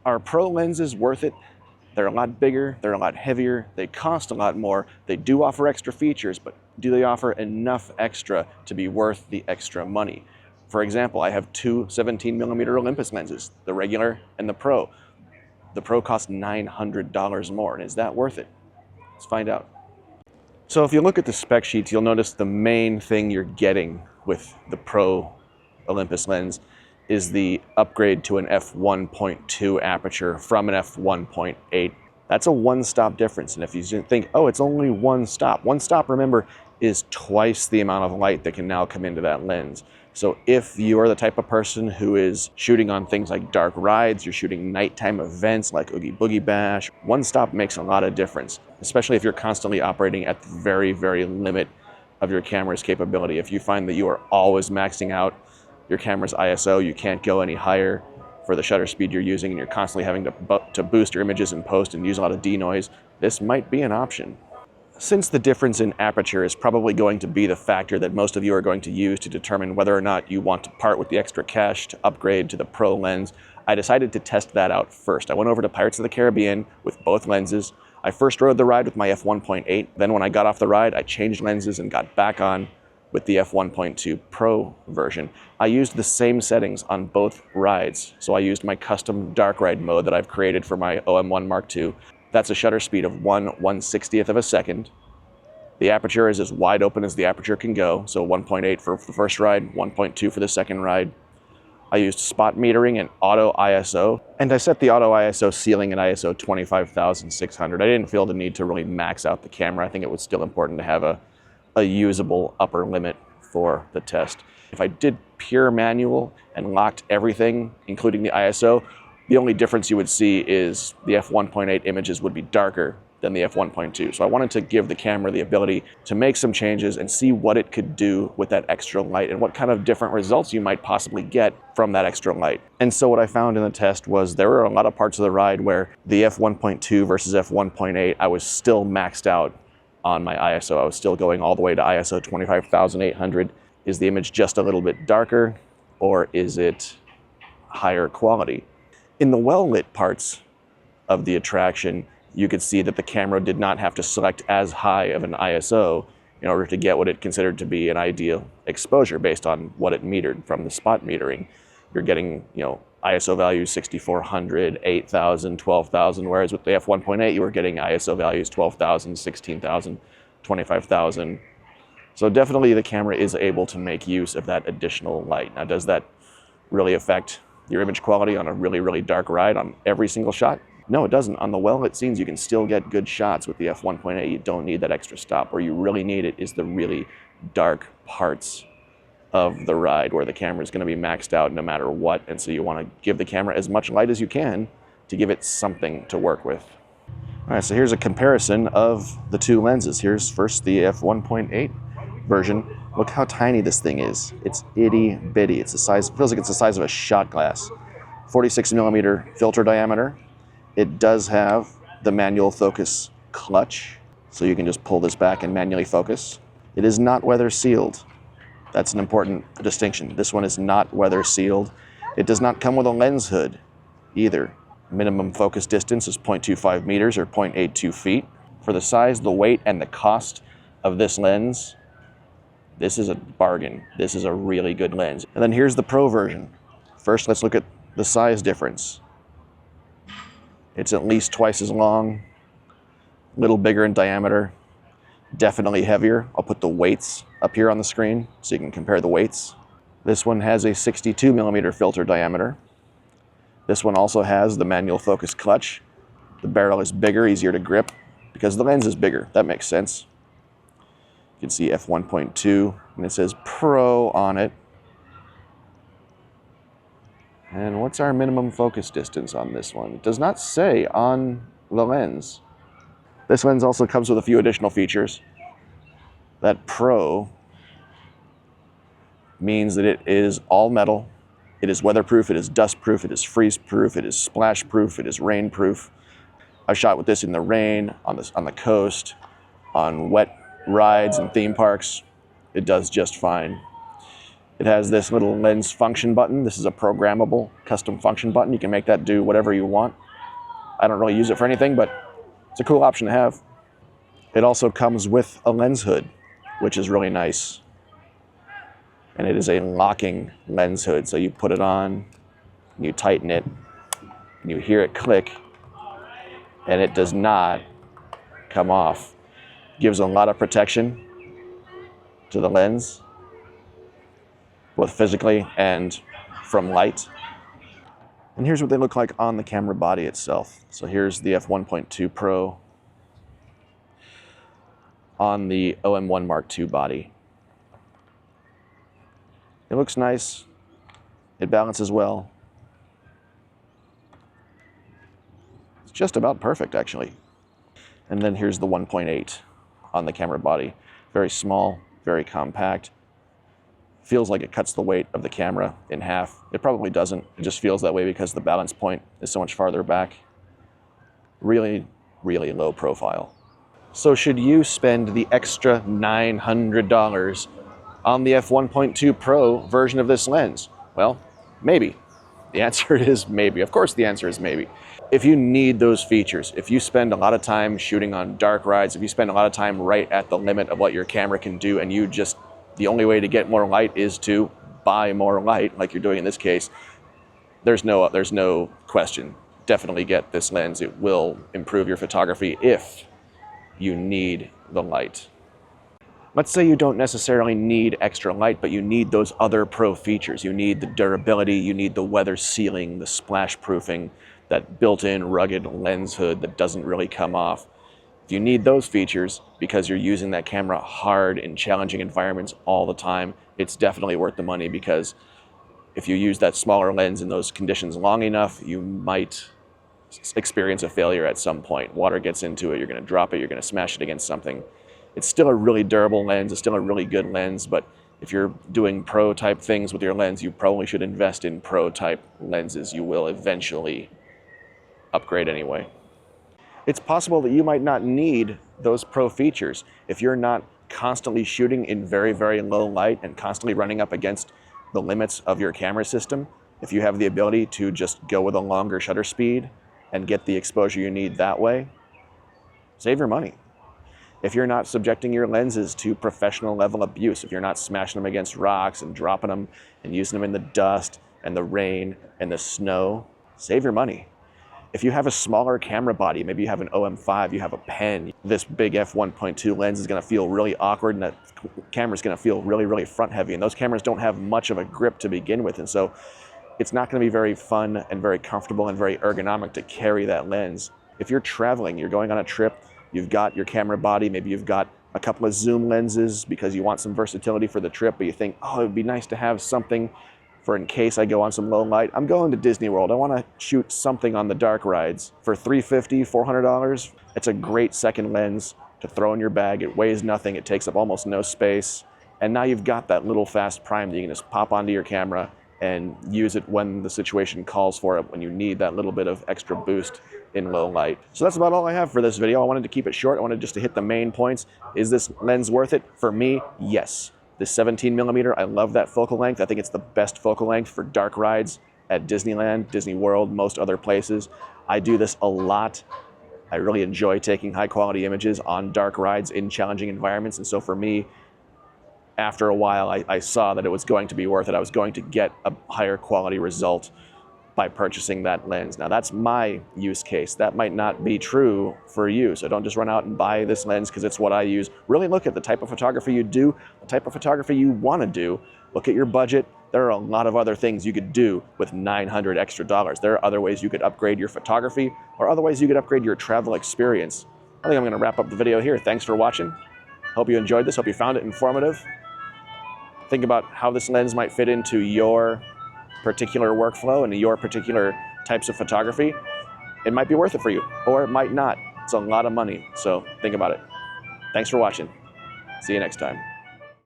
Are Pro lenses worth it? They're a lot bigger, they're a lot heavier, they cost a lot more, they do offer extra features, but do they offer enough extra to be worth the extra money? For example, I have two 17mm Olympus lenses, the regular and the Pro. The Pro costs $900 more, and is that worth it? Let's find out. So if you look at the spec sheets, you'll notice the main thing you're getting with the Pro Olympus lens is the upgrade to an f1.2 aperture from an f1.8. That's a one-stop difference. And if you think, oh, it's only one stop, remember, is twice the amount of light that can now come into that lens. So if you are the type of person who is shooting on things like dark rides, you're shooting nighttime events like Oogie Boogie Bash, one stop makes a lot of difference, especially if you're constantly operating at the very, very limit of your camera's capability. If you find that you are always maxing out your camera's ISO, you can't go any higher for the shutter speed you're using, and you're constantly having to boost your images in post and use a lot of denoise, this might be an option. Since the difference in aperture is probably going to be the factor that most of you are going to use to determine whether or not you want to part with the extra cash to upgrade to the Pro lens, I decided to test that out first. I went over to Pirates of the Caribbean with both lenses. I first rode the ride with my f1.8. Then when I got off the ride, I changed lenses and got back on with the f1.2 Pro version. I used the same settings on both rides. So I used my custom dark ride mode that I've created for my OM1 Mark II. That's a shutter speed of 1/160th of a second. The aperture is as wide open as the aperture can go. So 1.8 for the first ride, 1.2 for the second ride. I used spot metering and auto ISO. And I set the auto ISO ceiling at ISO 25,600. I didn't feel the need to really max out the camera. I think it was still important to have a usable upper limit for the test. If I did pure manual and locked everything, including the ISO, the only difference you would see is the f1.8 images would be darker than the f1.2. So I wanted to give the camera the ability to make some changes and see what it could do with that extra light and what kind of different results you might possibly get from that extra light. And so what I found in the test was there were a lot of parts of the ride where the f1.2 versus f1.8, I was still maxed out on my ISO. I was still going all the way to ISO 25,800. Is the image just a little bit darker, or is it higher quality? In the well-lit parts of the attraction, you could see that the camera did not have to select as high of an ISO in order to get what it considered to be an ideal exposure based on what it metered from the spot metering. You're getting, ISO values 6,400, 8,000, 12,000, whereas with the f1.8 you were getting ISO values 12,000, 16,000, 25,000. So definitely the camera is able to make use of that additional light. Now, does that really affect your image quality on a really, really dark ride on every single shot? No, it doesn't. On the well-lit scenes, you can still get good shots with the f1.8. You don't need that extra stop. Where you really need it is the really dark parts of the ride where the camera is going to be maxed out no matter what. And so you want to give the camera as much light as you can to give it something to work with. All right, so here's a comparison of the two lenses. Here's first the f1.8 version. Look how tiny this thing is. It's itty bitty. It's the size, feels like it's the size of a shot glass. 46mm filter diameter. It does have the manual focus clutch, so you can just pull this back and manually focus. It is not weather sealed. That's an important distinction. This one is not weather sealed. It does not come with a lens hood either. Minimum focus distance is 0.25 meters or 0.82 feet. For the size, the weight, and the cost of this lens, this is a bargain. This is a really good lens. And then here's the Pro version. First, let's look at the size difference. It's at least twice as long, a little bigger in diameter, definitely heavier. I'll put the weights up here on the screen so you can compare the weights. This one has a 62mm filter diameter. This one also has the manual focus clutch. The barrel is bigger, easier to grip because the lens is bigger. That makes sense. You can see f1.2 and it says Pro on it. And what's our minimum focus distance on this one? It does not say on the lens. This lens also comes with a few additional features. That Pro means that it is all metal. It is weatherproof, it is dustproof, it is freeze-proof, it is splash-proof, it is rain-proof. I've shot with this in the rain, on the coast, on wet rides and theme parks. It does just fine. It has this little lens function button. This is a programmable custom function button. You can make that do whatever you want. I don't really use it for anything, but it's a cool option to have. It also comes with a lens hood, which is really nice. And it is a locking lens hood. So you put it on, you tighten it, and you hear it click, and it does not come off. Gives a lot of protection to the lens, both physically and from light. And here's what they look like on the camera body itself. So here's the f1.2 Pro on the OM1 Mark II body. It looks nice. It balances well. It's just about perfect, actually. And then here's the 1.8 on the camera body. Very small, very compact. Feels like it cuts the weight of the camera in half. It probably doesn't. It just feels that way because the balance point is so much farther back. Really, really low profile. So should you spend the extra $900 on the f1.2 Pro version of this lens? Well, maybe. The answer is maybe. Of course the answer is maybe. If you need those features, if you spend a lot of time shooting on dark rides, if you spend a lot of time right at the limit of what your camera can do, and you just, the only way to get more light is to buy more light, like you're doing in this case, there's no question. Definitely get this lens. It will improve your photography if you need the light. Let's say you don't necessarily need extra light, but you need those other pro features. You need the durability, you need the weather sealing, the splash proofing, that built-in rugged lens hood that doesn't really come off. If you need those features because you're using that camera hard in challenging environments all the time, it's definitely worth the money, because if you use that smaller lens in those conditions long enough, you might experience a failure at some point. Water gets into it, you're gonna drop it, you're gonna smash it against something. It's still a really durable lens, it's still a really good lens, but if you're doing pro type things with your lens, you probably should invest in pro type lenses. You will eventually upgrade anyway. It's possible that you might not need those pro features if you're not constantly shooting in very, very low light and constantly running up against the limits of your camera system. If you have the ability to just go with a longer shutter speed and get the exposure you need that way, save your money. If you're not subjecting your lenses to professional level abuse, if you're not smashing them against rocks and dropping them and using them in the dust and the rain and the snow, save your money. If you have a smaller camera body, maybe you have an OM5, you have a pen, this big f1.2 lens is gonna feel really awkward, and that camera's gonna feel really, really front heavy. And those cameras don't have much of a grip to begin with. And so it's not gonna be very fun and very comfortable and very ergonomic to carry that lens. If you're traveling, you're going on a trip, you've got your camera body, maybe you've got a couple of zoom lenses because you want some versatility for the trip, but you think, oh, it would be nice to have something for in case I go on some low light. I'm going to Disney World. I want to shoot something on the dark rides. For $350, $400, it's a great second lens to throw in your bag. It weighs nothing. It takes up almost no space. And now you've got that little fast prime that you can just pop onto your camera and use it when the situation calls for it, when you need that little bit of extra boost in low light. So that's about all I have for this video. I wanted to keep it short. I wanted just to hit the main points. Is this lens worth it? For me, yes. This 17mm, I love that focal length. I think it's the best focal length for dark rides at Disneyland, Disney World, most other places. I do this a lot. I really enjoy taking high quality images on dark rides in challenging environments. And so for me, after a while, I saw that it was going to be worth it. I was going to get a higher quality result by purchasing that lens. Now that's my use case. That might not be true for you. So don't just run out and buy this lens because it's what I use. Really look at the type of photography you do, the type of photography you want to do. Look at your budget. There are a lot of other things you could do with $900 extra. There are other ways you could upgrade your photography, or other ways you could upgrade your travel experience. I think I'm going to wrap up the video here. Thanks for watching. Hope you enjoyed this. Hope you found it informative. Think about how this lens might fit into your particular workflow and your particular types of photography. It might be worth it for you, or it might not. It's a lot of money, so think about it. Thanks for watching. See you next time.